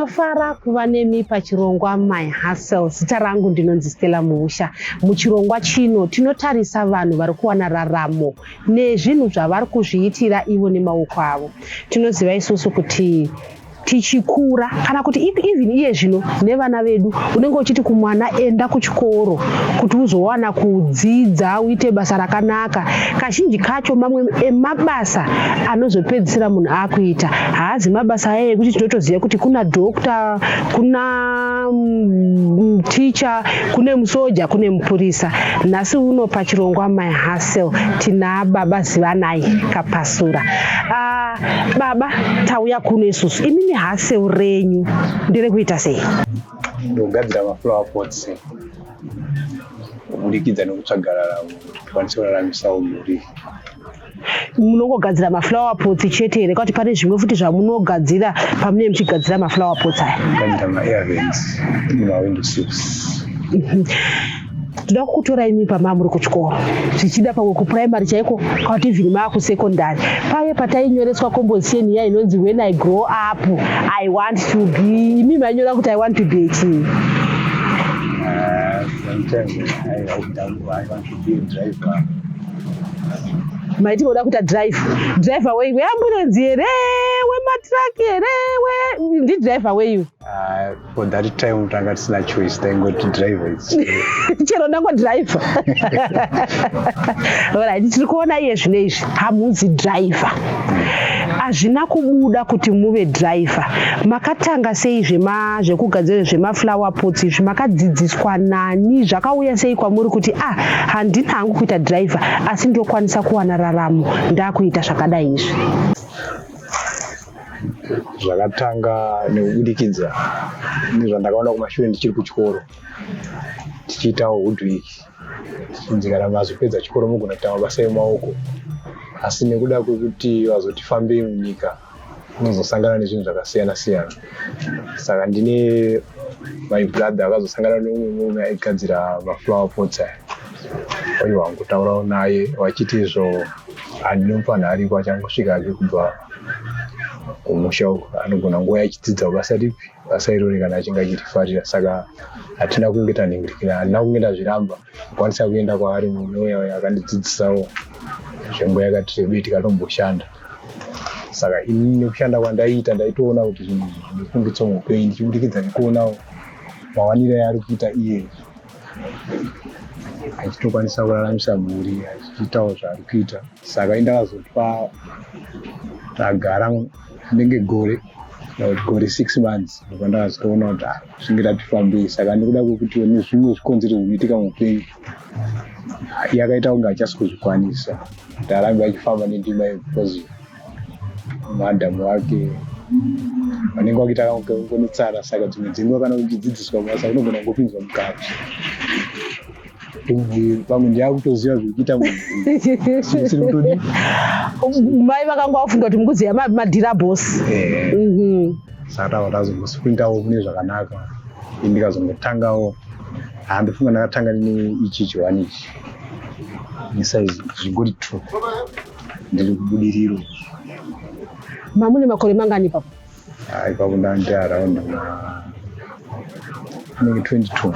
Ndinofara kuva nemi pachirongwa My Hustle. Zita rangu ndinonzi Stella Muusha. Muchirongwa chino tinotarisa vanhu vari kuwana raramo nezvinhu zvavari kuzviitira ivo nemaoko avo. Tinoziva isusu kuti tichikura kana kuti even iye zvino nevana vedu unenge uchiti kumwana enda kuchikoro kuti uzowana kudzidza uite basa rakanaka. Kazhinji kacho mamwe emabasa anozopedzisira munhu akuita haazi mabasa ekuti tinotoziva kuti kuna dhokta, kuna ticha, kune musoja, kune mupurisa. Nhasi uno pachirongwa My Hustle tina baba zivanai kapasura. Baba tauya kuno isusu inini hustle renyu nderekuita sei? Ndogadzira maflower pots kubudikidza nekutsvaga raramo tikwanise kuraramisawo mhuri. Munongogadzira maflower pots chete here kuti pane zvimwe futi zvamunogadzira pamunenge muchigadzira maflower pots aya? Gadzira ma-air vents nema-window sills. Toda kukutora imi pamamuri kuchikoro zvichida pamwe kupuraimari chaiko kwati vhiri maakusekondari paya patainyoreswa composition iya inonzi when I grow up I want to be. Imi manyora kuti I want to be chii? Sometimes I want to be a driver. Maiti moda kuita driver weambulance here, wematraki here, ndidriver weyu? For that time tanga tisina choice taingoti driver chero ndangodriver. Alright, tiri kuona iye zvino izvi hamunzi driver. Hazvina kubuda kuti muve driver. Makatanga sei zvekugadzira zvemaflower pots izvi? Makadzidziswa nani? Zvakauya sei kwamuri kuti handina hangu kuita driver asi ndokwanisa kuwana raramo ndakuita zvakadai izvi? Zvakatanga nekubudikidza nezvandakaona kumashure ndichiri kuchikoro tichiitawo woodwork tichinzi kana mazopedza chikoro mugona kuita mabasa emaoko, asi nekuda kwekuti vazotifambei munyika unozosangana nezvinhu zvakasiyana siyana. Saka ndine my brother akazosangana nomumwe aigadzira maflower pots aya, uye wangotaurawo naye wachiti izvo handinomupa nhari kwachangosvika ake kubva kumusha uko anogona nguva achidzidza basa ripi, basa irori kana achinge achirifarira. Saka hatina kunge tanhingirikira, handina kunge ndazviramba kukwanisa kuenda kwaari munhu akandidzidzisawo zvenguva yakati rebei tikatomboshanda. Saka ini nekushanda kwandaiita ndaitoona kuti zvinhu zvinofungitsa muupenyu ndichibudikidza nekuonawo mawaniro yaari kuita iye achitokwanisa kuraramisa mhuri achiitawo zvaari kuita. Saka indakazopa tagara nenge gore 6 months ndokandakazitoona kuti zvinge tatifambei. Saka ndikuda kwekuti nezvimwe zvikonzero zvinoitika muupenyu yakaita kunge hachasi kuzvikwanisa kuti arambe achifamba nendima because madhamu wake vanenge vakuita kangonetsara. Saka dzimwe dzenguva kana uchidzidziswa basa unogona kungopinzwa mukati pamwe ndiyakutoziva zvikuita munhu mai vakanga vafunga kuti mukuziva madhira bosi. Saka tazombosipindawo kune zvakanaka ndikazongotangawo handifunga ndakatanga neichi chiwani ichi nesaizi zvingori 2 ndiri kubudiriro. Mamune makore mangani ipapo? Ipapo ndandi around 22.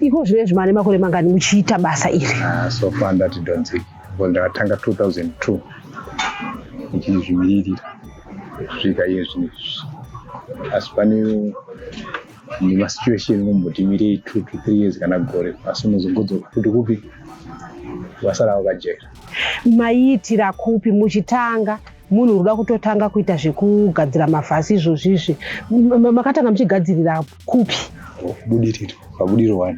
Iko zvinezvi mane makore mangani muchiita basa iri? So far ndati donzeki ndakatanga 2002 ndichizvimiririra kusvika iye zvinezvi, asi pane nemasituation nombotimirei 2 to 3 years kana gore, asi unozongodzoka kuti kupi basa ravo kajaira. Maiitira kupi muchitanga? Munhu uruda kutotanga kuita zvekugadzira mavhasi izvozvizvi, makatanga muchigadzirira kupi? Budiriro, pabudiro 1.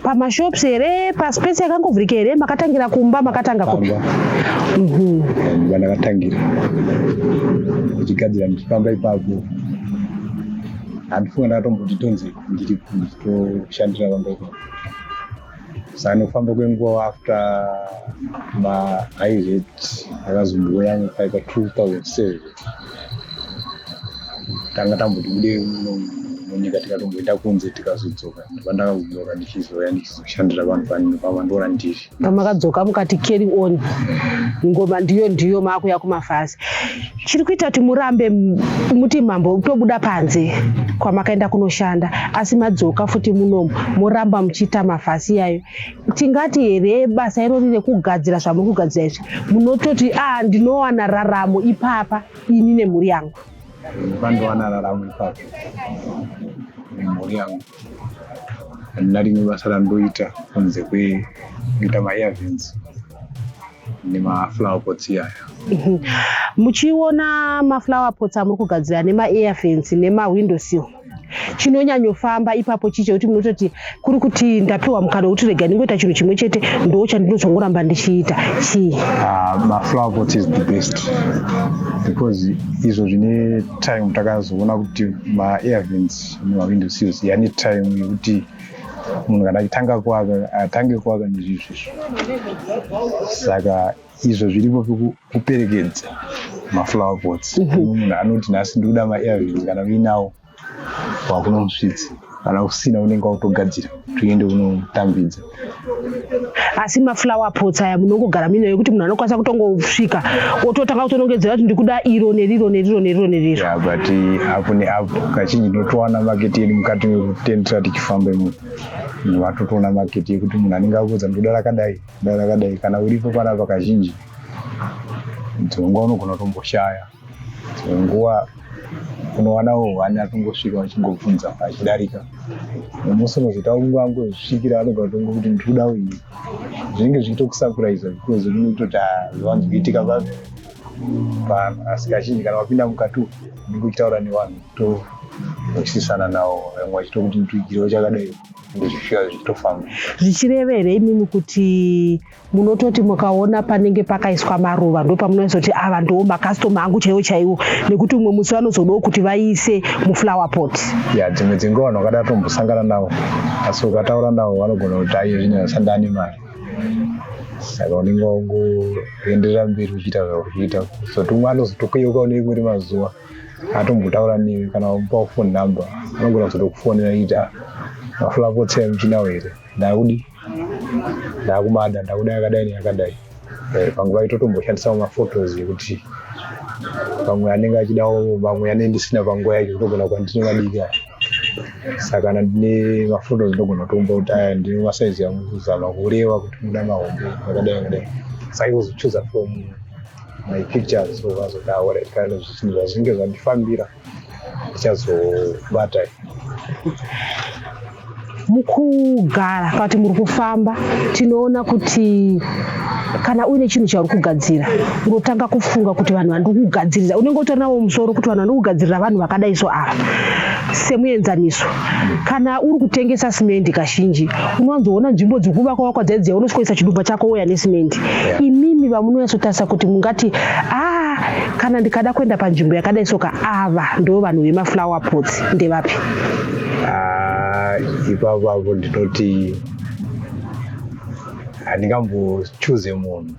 Pamashops here, paspace yakangovhurika here, makatangira kumba, makatanga kupi? Ndakatangira ndichigadzira ndichifamba ipapo. Handifunga ndakatomboti tonzi ndiri kutoshandira pamba ipapo. Saka nekufamba kwenguva after ma-IZ akazomboya nyika ipa 2007 tanga tamboti bude munyika tikatomboenda kunze tikazodzoka pandakazodzoka ndichizoya ndichizoshandira vanhu pamandiona ndiri pamakadzoka mukati carry on ngoma ndiyo makuya kumafasi. Chiri kuita kuti murambe muti mambo tobuda panze kwamakaenda kunoshanda asi madzoka futi munomu muramba muchiita mafasi yayo. Tingati here basa irori rekugadzira zvamuri kugadzira izvi munototi ndinowana raramo ipapa ini nemhuri yangu. Pandowana raramo ipapa nemhuri yangu. Handina rimwe basa randoita kunze kwekuita ma-earvins nemaflower pots iyaya. Muchiona maflower pots amuri kugadzira nema-earvins nema-windowsill chinonyanyofamba ipapo chicho kuti munototi kuri kuti ndapiwa mukana kuti rega ndingoita chinhu chimwe chete ndo chandinozongoramba ndichiita chii? Ma-flower pots is the best because izvo zvine time takazoona kuti ma-earvins nema-windowsills yani time yekuti munhu kana achitanga kuaka atange kuaka nezvizvo. Saka izvo zviripo pekuperekedza maflower pots. Munhu anoti nhasi ndikuda ma-earvins kana uinawo wakunomusvitsi kana usina unenge autogadzira tuende unotambidza. Asi maflower pots aya munongogara minayo kuti munhu anokwanisa kutongosvika ototanga kutonongedzera kuti ndikuda iro neriro neriro neriro neriro. But apo neapo kazhinji notowana maketi yedu mukati mekutendera tichifamba munhu watotoona maketi yekuti munhu anenge akudza ndoda rakadai kana uripo panapa kazhinji dzimwe nguva unogona kutomboshaya dzimwe nguva unowanawo hwani atongosvika vachingobvunza achidarika nemusi unozota ungu angozvisvikira anogona kutongo kuti ndikudawo iyi zvinenge zvichitokusapuraiza because unototi zvanzi kuitika pano asi kazhinji kana wapinda mukati unenge uchitaura nevanhu tozwisisana navo vamwe vachitokuti ndituigirewo chakadai ndozvisvika zvichitofamba. Zvichireva here imimi kuti munototi mukaona panenge pakaiswa maruva ndo pamunozoti ava ndo makastoma angu chaiwo nekuti umwe musi vanozodawo kuti vaise muflower pot? Dzimwe dzenguva vanhu vakada tombosangana navo asi ukataura navo vanogona kuti aiyo zvine vasandane mari. Saka unenge wangoenderera mberi uchiita zvakuchiita zoti umwe anozotokuyeuka neimwe remazuva atombotaura newe kana wamupawo phone number anogona kuzotokufonera ita maflower pots emuchinawo here ndakudi ndakumada ndakuda yakadai neyakadai. Panguva itotomboshandisawo maphotos ekuti pamwe anenge achidawo mamwe ane ndisina panguva yacho kutogona kwandine madiki aya. Saka kana ndine maphotos ndogona kutomba kuti aya ndine masaizi amuzama kureva kuti muda mahombe yakadai. Saka izochuza from my pictures so vazoda what kind of zvinhu zvazvinenge zvandifambira ndichazobata. Mukugara kuti muri kufamba tinoona kuti kana uine chinhu chauri kugadzira unotanga kufunga kuti vanhu vandiri kugadzirira unenge utori nawo musoro kuti vanhu vandiri kugadzirira vanhu vakadai so ava semuenzaniso. Kana uri kutengesa simendi kazhinji unowanzoona nzvimbo dziri kuvakwa dzaidziya unosvikoisa chidumba chako uya nesimendi. Imimi vamunonyatsotarisa kuti mungati kana ndikada kuenda panzvimbo yakadai soka ava ndo vanhu vemaflower pots ndevapi? Ipapo ndinoti handingambochuze munhu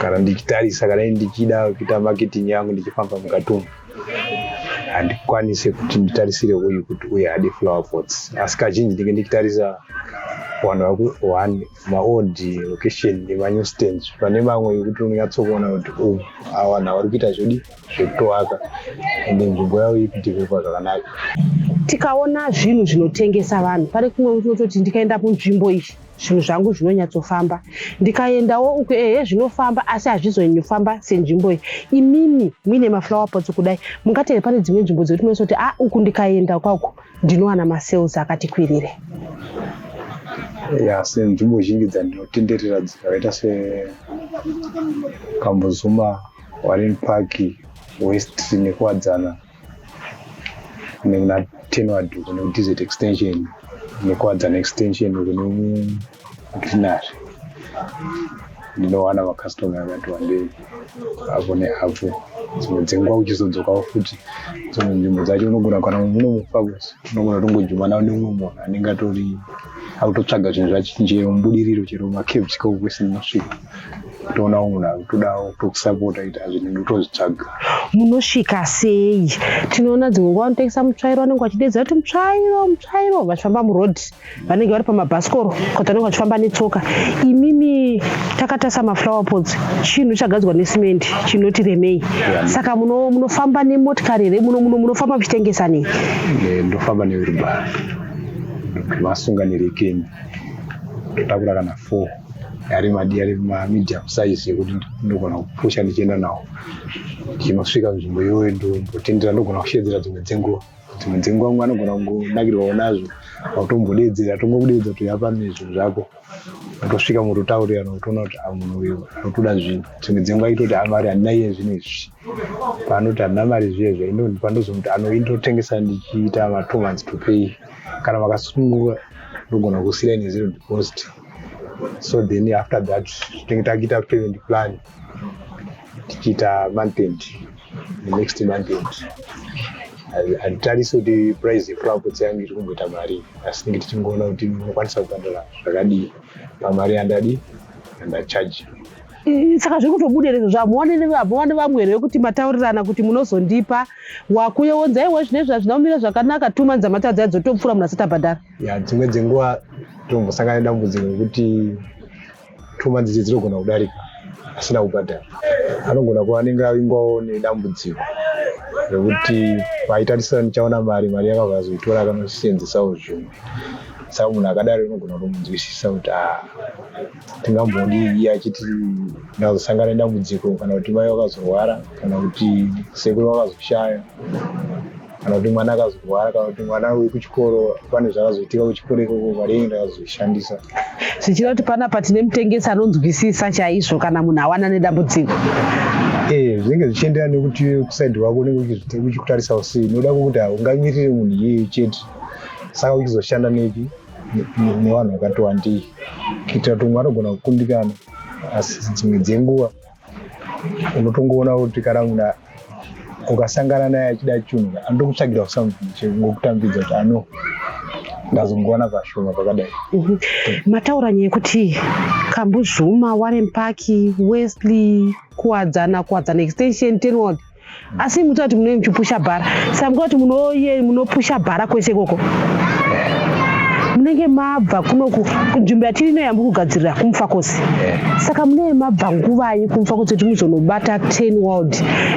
kana ndichitarisa kana ndichida kuita marketing yangu ndichifamba mukati umu handikwanise kuti nditarisire uyu kuti uyu hade flower pots. Asi kazhinji ndinenge ndichitarisa vanhu maold location nemanew stands pane mamwe ekuti unonyatsokuona kuti ava vanhu vari kuita zvekutoaka ende nzvimbo yavo ikudevelopa zvakanaka. Tikaona zvinhu zvinotengesa vanhu pane kumwe unototi ndikaenda kunzvimbo iyi zvinhu zvangu zvinonyatsofamba ndikaendawo uku zvinofamba asi hazvizonyanyofamba senzvimbo iyi. Imimi muine maflower pots kudai mungati here pane dzimwe nzvimbo dzekuti munosoti uku ndikaenda kwauku ndinowana masales akati kwirire? Senzvimbo zhinji dzandinotenderera dzakaita seKambozuma, Warren Park, West nekuwadzana nekuna Tenward kune Desert Extension nekuwadzana extension kune Greenery ndinowana makastoma akati wandei apo neapo. Dzimwe dzenguva uchizodzokawo futi dzimwe nzvimbo dzacho unogona kana munomufagosi unogona kutongojumanawo neumwe munhu anenge atori akutotsvaga zvinhu zvachinjero mubudiriro chero makebs kaukwese ndinosvika toona munhu todawo tokusapota ita zvinhu tozvitsvaga. Munosvika sei? Tinoona dzimwe nguva vanotengesa mutsvairo vanenge vachidedza kuti mutsvairo vachifamba murodhi vanenge vari pamabhasikoro kuti vanenge vachifamba netsoka. Imimi takatasa maflower pots chinhu chagadzwa nesimende chinoti remei. Saka munofamba nemotikari here munofamba muchitengesa nei? Ndofamba neviribhara vasunga nerekeni totakura kana 4 ari medium size yekuti ndogona kupusha ndichienda nawo chinosvika nzvimbo iyoyo ndombotendera ndogona kushedzera dzimwe dzenguva mwe anogona kungonakirwawo nazvo autombodedzera tombokudedza toyapa nezvinhu zvako atosvika mutotaurirana utoona kuti munhu uyu anotoda zvinhu dzimwe dzenguva itoti amari handina iye zvinhu izvi panoti handina mari zviezvo indopandozomuti anoindotengesa ndichiita ma2 months to pay kana makasununguka ndogona kusira ine 0 deposit. So then after that takuita payment plan tichiita month end, the next month end hatitarisi kuti price yeflower pots yangu iri kumboita mari asi tinenge tichingoona kuti unokwanisa kubhadhara zvakadii pamari yandadi andacharge. Saka zviri kutobuda zvamuone vamwe here kuti mataurirana kuti munozondipa wakuyeonza iwe zvinezvi hazvina kumira zvakanaka 2 months amatadza adzotopfuura munhu asati abhadhara. Dzimwe dzenguva tombosangana nedambudziko rekuti 2 months idzi dzinogona kudarika asina kubhadhara. Anogona kuva anenge avingwawo nedambudziko rekuti paitarisira ndichaona mari yakabva azoitora akanoseenzesawo zvinhu. Saka munhu akadaro unogona kutomunzwisisa kuti tingambodi iye achiti ndazosangana nedambudziko kana kuti mai vakazorwara kana kuti sekuru vakazoshaya kana kuti mwana akazorwara kana kuti mwana uri kuchikoro pane zvakazoitika kuchikoro ikoko mari yenyu ndakazoshandisa. Zvichida kuti panapa tine mutengesi anonzwisisa chaizvo kana munhu awana nedambudziko. Zvinenge zvichienderana nekuti kusaidhi wako unenge uchikutarisawo sei. Noda kuti ungamirire munhu iyeye chete saka uchizoshanda nevanhu vakati wandei kuitira kuti umwe anogona kukundikana. Asi dzimwe dzenguva unotongoona kuti kana munhu ukasangana naye achida chinhu andokutsvagira ngokutambidza kuti ndazongowana pashoma pakadai. Mataura nyaya yekuti Kambuzvuma, Warren Park, Wesley, kuwadzana extension 10 ward asi muti kuti munenge muchipusha bhara. Saka kuti munopusha bhara kwese ikoko munenge mabva kunoku kunzvimbo yatiri ino yambo kugadzirira kumufakosi. Saka munenge mabva nguvai kumufakosi kuti muzonobata 10 ward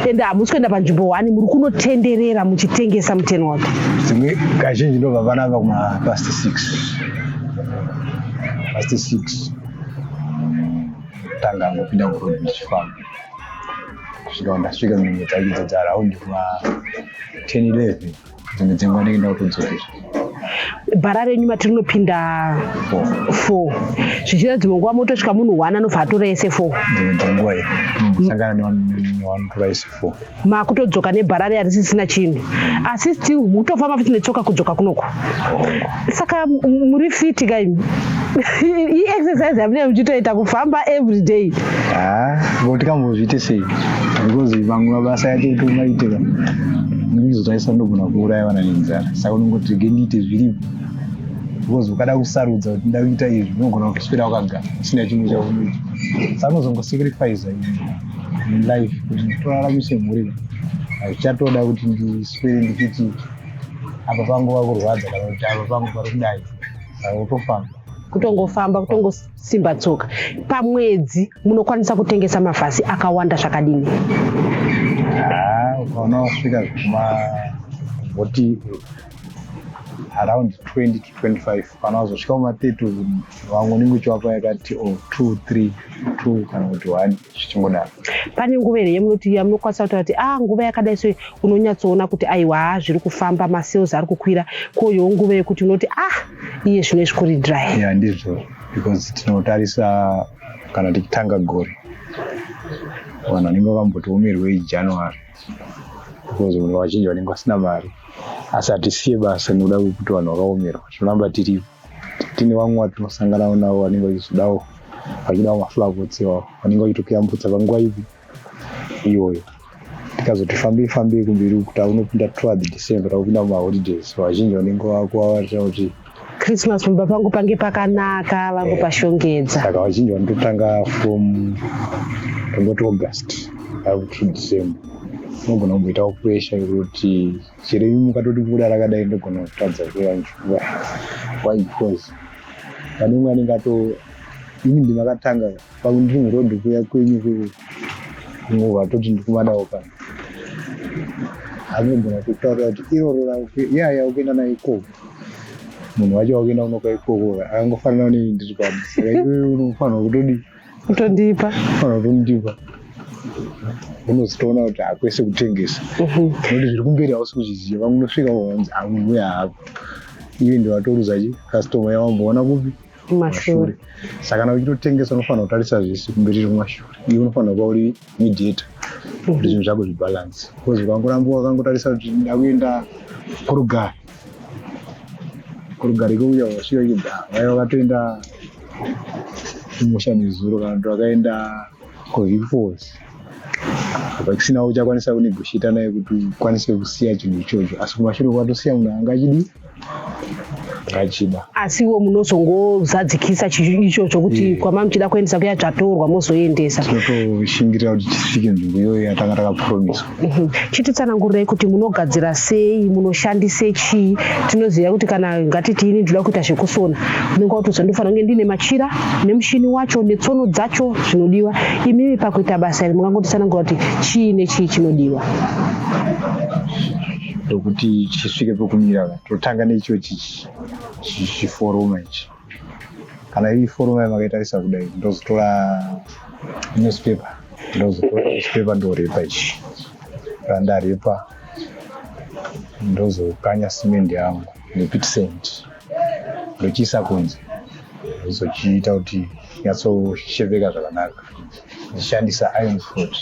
ende hamusi kuenda panzvimbo 1 muri kunotenderera muchitengesa mu10 ward. Dzimwe kazhinji ndobva vananga kuma past 6 tanga ngopinda muroad ndichifamba kusvika ndasvika mimwe dzakidzo dzaraundi kuma 10-11 dzimwe dzenguva ndenge ndakutodzokera. Bhara renyu matinopinda 4 zvichida dzimwe nguva motosvika munhu 1 anobva atora ese 4 dzimwe dzenguva sangana nevanotora ese 4 makutodzoka nebhara risisina chinhu asi still mutofamba futi netsoka kudzoka kunoko. Saka muri fiti kaimi i-exercise yamunenge muchitoita kufamba everyday. Ngoti kambozviite sei because vamwe mabasa yacho kuti umaitika ndikuzotaisa ndogona kuuraya vana nenzara. Saka unongoti ndiite zviripo because ukada kusarudza kuti nda kuita izvi unogona kuswera wakagara usina chinhu chaunoita. Saka unozongosacrifice in life kuti toraramise mhuri. Zvichatoda kuti ndiswere ndichiti apa pangu vakurwadza kana kuti apa pangu pari kudai. Saka utofamba kutongofamba kutongosimba tsoka. Pamwedzi munokwanisa kutengesa mavhasi akawanda zvakadini? Ukaona wasvika zvoti around 20 to 25 kana wazosvika kuma30 vamwe unenge uchiwapa yakati 2, 3, 2 kana kuti 1 zvichingodaro. Pane nguva here yamunokwanisa kutaura kuti nguva yakadai so unonyatsoona kuti aiwa zviri kufamba masales ari kukwira koyo nguva yekuti unoti iye zvino zvikuri dry? Ndizvo because tinotarisa kana tichitanga gore vanhu vanenge vakambotomerwei January because vanhu vazhinji vanenge vasina mari. Asi hatisiye basa noda kuti vanhu vakaomerwa tinoramba tiripo. Tine vamwe vatinosangana navo vanenge vachizodawo vachidawo maflower pots iwawo vanenge vachitokuyambutsa panguva ipi iyoyo. Tikazoti fambei kumberi kuti unopinda toward December takupinda mumaholidays vazhinji vanenge vakuvavarira kuti Christmas mumba pangu pange pakanaka vangopashongedza. Saka vazhinji vanototanga from August up to December. Unogona kumboitawo pressure yekuti chero imi mukatoti kuda rakadai ndogona kutadza kuvanhu. Why? Because pane umwe anenge ini ndimakatanga ndiri murodhi kuya kwenyu vatoti ndikumadawo kana anogona kutaura kuti iroro yaya ukuenda nayo ikoko munhu wacho wakuenda unoka ikoko akangofanira neni ndiri pano saka iwe unofanira kutondipa unozotoona kuti hakwese kutengesa nokuti zviri kumberi hausi kuchiziva vamwe unosvika wanzi amwe hapo iwe ndivatoruza kastoma yawamboona kupi kumashure. Saka kana uchitotengesa unofanira kutarisa zvese kumberi kumashure iwe unofanira kuva uri mediator kuti zvinhu zvako zvibalance. Because ukangoramba wakangotarisa kuti ndakuenda kurugare ikouya wasvika chibva vaiva vakatoenda kumusha nezuro kana kuti vakaenda kuhipfos apachisina uchakwanisa kunegoshita naye kuti ukwanise kusiya chinhu ichocho, asi kumashure kwatosiya munhu anga achida. Asiwo munozongozadzikisa ichocho kuti kwama muchida kuendesa kuya zvatorwa mozoendesa. Tinotoshingirira kuti tisvike nzvimbo iyoyo yatanga takapromiswa. Chititsanangurirei kuti munogadzira sei, munoshandise chii? Tinoziva kuti kana ngatiti ini ndinoda kuita zvekusona unenge watozondofanira kunge ndine machira nemushini wacho netsono dzacho zvinodiwa. Imimi pakuita basa iri mungangotitsanangura kuti chii nechii chinodiwa? Ndokuti chisvike pekumira totanga neicho chiforoma ichi. Kana iri foroma yamakatarisa kudai ndozotora newspaper ndorepa ichi. Kana ndarepa ndozokanya simendi yangu nepitisenti ndochiisa kunze ndozochiita kuti nyatsosheveka zvakanaka ndichishandisa iron foot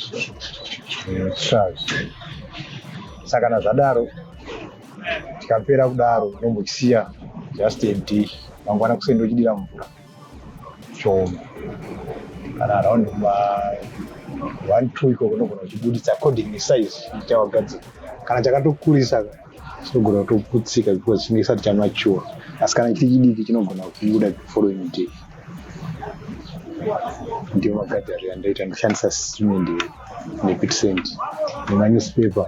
trash. Saka kana zvadaro tikapera kudaro nombochisiya just a day mangwana kusendo chidira mvura chooma. Kana around 1-2 ikoko nogona kuchibuditsa according nesize chawagadzira. Kana chakatokurisa chinogona kutoputsika because chinenge chisati chamachuwa, asi kana chiri chidiki chinogona kubuda following day. Ndiyo magadziriro andaita ndoshandisa simendi nepitisenti nemanewspaper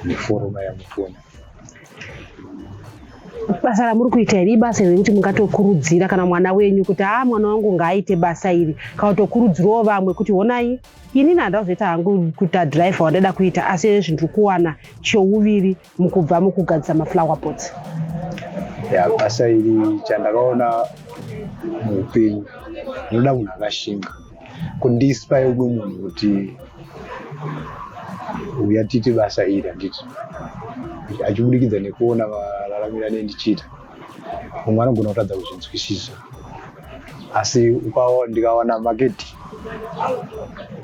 neforoma yamufoni. Basa ramuri kuita iri basa rekuti mungatokurudzira kana mwana wenyu kuti mwana wangu ngaaite basa iri, kana kutokurudzirawo vamwe kuti honai inini handazoita hangu kuita driver wandada kuita, asi zvindiri kuwana cheuviri mukubva mukugadzira maflower pots. Basa iri chandakaona muupenyu ndinoda munhu akashinga kundispa umwe munhu kuti uya tiite basa iri handiti achibudikidza nekuona mararamiro anendichiita. Mumwe anogona kutadza kuzvinzwisisa, asi ndikawana maketi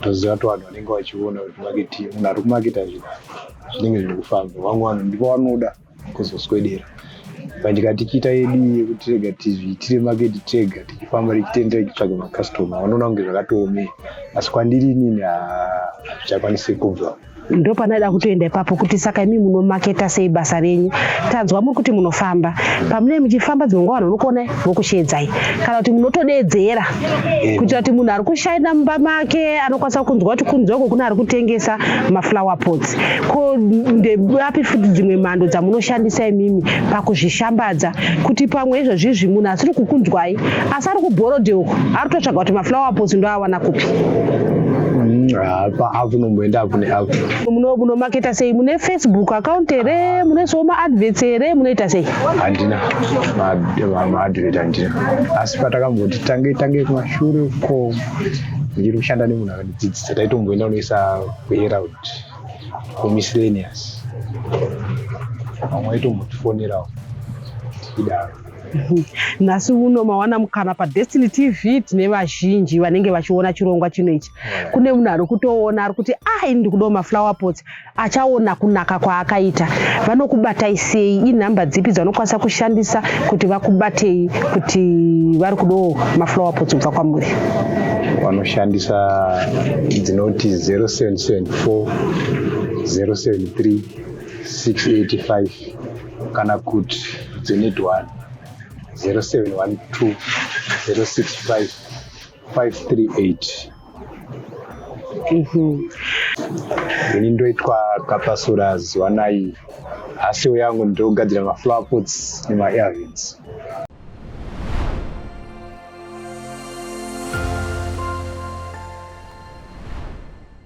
toziva kuti vanhu vanenge vachiona kuti maketi munhu ari kumaketa zvinenge zviri kufamba. Vamwe vanhu ndipo vanoda kuzoswedera pandikatichita yedu yekuti tega tizviitire maketi tega tichifamba tichitendera tichitsvaga makastoma vanoona kunge zvakatoomei, asi kwandiri inini hazvichakwanisi kubva. Ndo panoda kutoenda ipapo kuti saka imi munomaketa sei basa renyu. Tanzwa muri kuti munofamba, pamune muchifamba dzimwe vanhu vanokuonai vokushedzai, kana kuti munotodedzera kuitira kuti munhu ari kushaina mumba make anokwanisa kunzwa kuti kunze uko kuna ari kutengesa maflower pots. Ko ndeapi futi dzimwe mhando dzamunoshandisa imimi pakuzvishambadza kuti pamwe izvozvizvi munhu asiri kukunzwai asi ari kubhorodhe uko ari kutotsvaga kuti maflower pots ndo awana kupi? Paapu nomboenda apo neapo. Munomaketa sei? Mune Facebook account here, munoisawo maadverts here, munoita sei? Handina maadvert handina, asi patakamboti tange kumashure uko ndichiri kushanda nemunhu akatidzidzisa taitomboenda unoisa kuherald kumiscellaneous, vamwe vaitombotifonerawo tichidaro. Nhasi uno mawana mukana paDestiny TV tine vazhinji vanenge vachiona chirongwa chino ichi. Kune munhu ari kutoona ari kuti ini ndikudawo maflower pots, achaona kunaka kwaakaita. Vanokubatai sei? Inhamba dzipi dzavanokwanisa kushandisa kuti vakubatei kuti vari kudawo maflower pots kubva kwamuri? Vanoshandisa dzinoti 0774 073 685 kana kuti dzenetone 0712 065 538. Ini ndoitwa Kapasuras Wanai. Asiwo yangu ndogadzira maflower pots nema airvents.